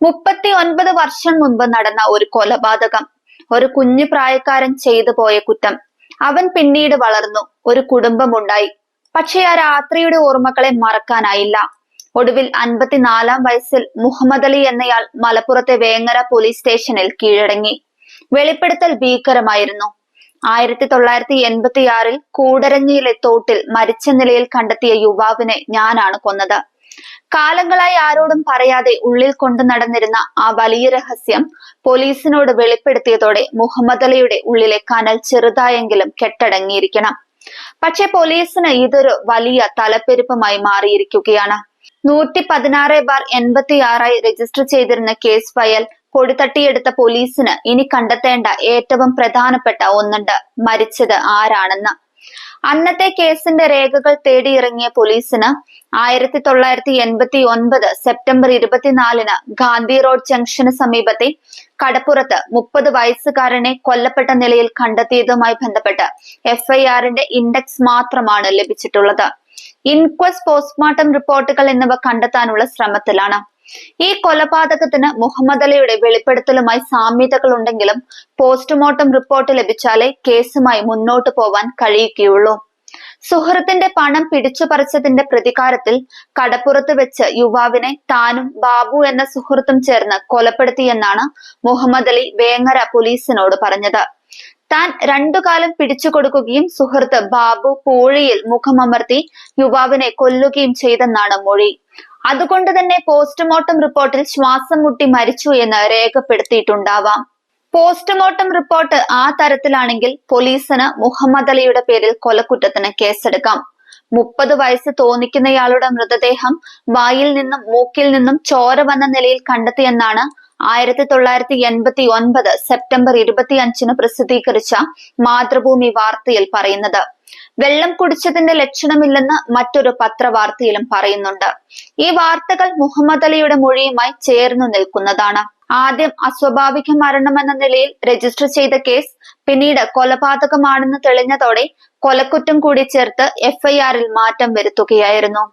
39 വർഷം മുൻപ് നടന്ന ഒരു കൊലപാതകം. ഒരു കുഞ്ഞു പ്രായക്കാരൻ ചെയ്തു പോയ കുറ്റം. അവൻ പിന്നീട് വളർന്നു, ഒരു കുടുംബമുണ്ടായി. പക്ഷേ ആ രാത്രിയുടെ ഓർമ്മകളെ മറക്കാനായില്ല. ഒടുവിൽ 54-ാം വയസ്സിൽ മുഹമ്മദ് അലി എന്നയാൾ മലപ്പുറത്തെ വേങ്ങര പോലീസ് സ്റ്റേഷനിൽ കീഴടങ്ങി. വെളിപ്പെടുത്തൽ ഭീകരമായിരുന്നു. 1986-ൽ കൂടരഞ്ഞിയിലെ തോട്ടിൽ മരിച്ച നിലയിൽ കണ്ടെത്തിയ യുവാവിനെ ഞാനാണ് കൊന്നത്. കാലങ്ങളായി ആരോടും പറയാതെ ഉള്ളിൽ കൊണ്ടു നടന്നിരുന്ന ആ വലിയ രഹസ്യം പോലീസിനോട് വെളിപ്പെടുത്തിയതോടെ മുഹമ്മദ് അലിയുടെ ഉള്ളിലെ കനൽ ചെറുതായെങ്കിലും കെട്ടടങ്ങിയിരിക്കണം. പക്ഷെ പോലീസിന് ഇതൊരു വലിയ തലപ്പെരുപ്പമായി മാറിയിരിക്കുകയാണ്. 116/86 രജിസ്റ്റർ ചെയ്തിരുന്ന കേസ് ഫയൽ പൊടിതട്ടിയെടുത്ത പോലീസിന് ഇനി കണ്ടെത്തേണ്ട ഏറ്റവും പ്രധാനപ്പെട്ട ഒന്നുണ്ട്: മരിച്ചത് ആരാണെന്ന്. അന്നത്തെ കേസിന്റെ രേഖകൾ തേടിയിറങ്ങിയ പോലീസിന് 1989 സെപ്റ്റംബർ 24-ന് ഗാന്ധി റോഡ് ജംഗ്ഷന് സമീപത്തെ കടപ്പുറത്ത് 30 വയസ്സുകാരനെ കൊല്ലപ്പെട്ട നിലയിൽ കണ്ടെത്തിയതുമായി ബന്ധപ്പെട്ട് FIRന്റെ ഇൻഡെക്സ് മാത്രമാണ് ലഭിച്ചിട്ടുള്ളത്. ഇൻക്വസ്റ്റ്, പോസ്റ്റ്മോർട്ടം റിപ്പോർട്ടുകൾ എന്നിവ കണ്ടെത്താനുള്ള ശ്രമത്തിലാണ്. ഈ കൊലപാതകത്തിന് മുഹമ്മദ് അലിയുടെ വെളിപ്പെടുത്തലുമായി സാമ്യതകൾ ഉണ്ടെങ്കിലും പോസ്റ്റ്മോർട്ടം റിപ്പോർട്ട് ലഭിച്ചാലേ കേസുമായി മുന്നോട്ടു പോവാൻ കഴിയുകയുള്ളൂ. സുഹൃത്തിന്റെ പണം പിടിച്ചുപറിച്ചതിന്റെ പ്രതികാരത്തിൽ കടപ്പുറത്ത് വെച്ച് യുവാവിനെ താനും ബാബു എന്ന സുഹൃത്തും ചേർന്ന് കൊലപ്പെടുത്തിയെന്നാണ് മുഹമ്മദ് അലി വേങ്ങര പോലീസിനോട് പറഞ്ഞത്. താൻ രണ്ടുകാലം പിടിച്ചുകൊടുക്കുകയും സുഹൃത്ത് ബാബു പൂഴിയിൽ മുഖമമർത്തി യുവാവിനെ കൊല്ലുകയും ചെയ്തെന്നാണ് മൊഴി. അതുകൊണ്ട് തന്നെ പോസ്റ്റ്മോർട്ടം റിപ്പോർട്ടിൽ ശ്വാസം മുട്ടി മരിച്ചു എന്ന് രേഖപ്പെടുത്തിയിട്ടുണ്ടാവാം. പോസ്റ്റ്മോർട്ടം റിപ്പോർട്ട് ആ തരത്തിലാണെങ്കിൽ പോലീസിന് മുഹമ്മദ് അലിയുടെ പേരിൽ കൊലക്കുറ്റത്തിന് കേസെടുക്കാം. 30 വയസ്സ് തോന്നിക്കുന്നയാളുടെ മൃതദേഹം വായിൽ നിന്നും മൂക്കിൽ നിന്നും ചോര വന്ന നിലയിൽ കണ്ടെത്തിയെന്നാണ് 1989 സെപ്റ്റംബർ 25-ന് പ്രസിദ്ധീകരിച്ച മാതൃഭൂമി വാർത്തയിൽ പറയുന്നത്. വെള്ളം കുടിച്ചതിന്റെ ലക്ഷണമില്ലെന്ന് മറ്റൊരു പത്രവാർത്തയിലും പറയുന്നുണ്ട്. ഈ വാർത്തകൾ മുഹമ്മദ് അലിയുടെ മൊഴിയുമായി ചേർന്നു നിൽക്കുന്നതാണ്. ആദ്യം അസ്വാഭാവിക മരണമെന്ന നിലയിൽ രജിസ്റ്റർ ചെയ്ത കേസ് പിന്നീട് കൊലപാതകമാണെന്ന് തെളിഞ്ഞതോടെ കൊലക്കുറ്റം കൂടി ചേർത്ത് FIRൽ മാറ്റം വരുത്തുകയായിരുന്നു.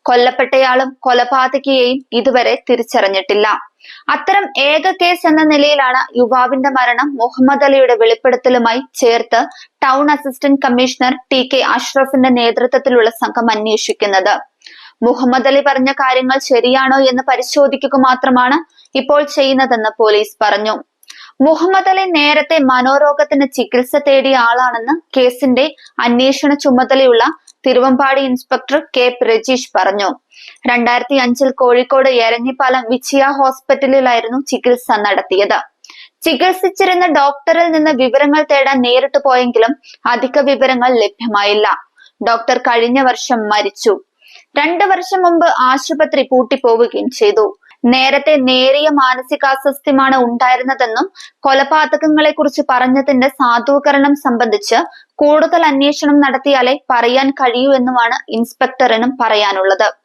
കൊല്ലപ്പെട്ടയാളും കൊലപാതകിയെയും ഇതുവരെ തിരിച്ചറിഞ്ഞിട്ടില്ല. അത്തരം ഏക കേസ് എന്ന നിലയിലാണ് യുവാവിന്റെ മരണം മുഹമ്മദ് അലിയുടെ വെളിപ്പെടുത്തലുമായി ചേർത്ത് ടൗൺ അസിസ്റ്റന്റ് കമ്മീഷണർ TK അഷ്റഫിന്റെ നേതൃത്വത്തിലുള്ള സംഘം അന്വേഷിക്കുന്നത്. മുഹമ്മദ് അലി പറഞ്ഞ കാര്യങ്ങൾ ശരിയാണോ എന്ന് പരിശോധിക്കുക മാത്രമാണ് ഇപ്പോൾ ചെയ്യുന്നതെന്ന് പോലീസ് പറഞ്ഞു. മുഹമ്മദ് അലി നേരത്തെ മനോരോഗത്തിന് ചികിത്സ തേടിയ ആളാണെന്ന് കേസിന്റെ അന്വേഷണ ചുമതലയുള്ള തിരുവമ്പാടി ഇൻസ്പെക്ടർ K പ്രജീഷ് പറഞ്ഞു. 2005-ൽ കോഴിക്കോട് എരഞ്ഞിപ്പാലം വിജയ ഹോസ്പിറ്റലിലായിരുന്നു ചികിത്സ നടത്തിയത്. ചികിത്സിച്ചിരുന്ന ഡോക്ടറിൽ നിന്ന് വിവരങ്ങൾ തേടാൻ നേരിട്ട് പോയെങ്കിലും അധിക വിവരങ്ങൾ ലഭ്യമായില്ല. ഡോക്ടർ കഴിഞ്ഞ വർഷം മരിച്ചു. 2 വർഷം മുമ്പ് ആശുപത്രി പൂട്ടിപ്പോവുകയും ചെയ്തു. നേരത്തെ നേരിയ മാനസികാസ്വാസ്ഥ്യമാണ് ഉണ്ടായിരുന്നതെന്നും കൊലപാതകങ്ങളെ കുറിച്ച് പറഞ്ഞതിന്റെ സാധൂകരണം സംബന്ധിച്ച് കൂടുതൽ അന്വേഷണം നടത്തിയാലേ പറയാൻ കഴിയൂ എന്നുമാണ് ഇൻസ്പെക്ടറിനും പറയാനുള്ളത്.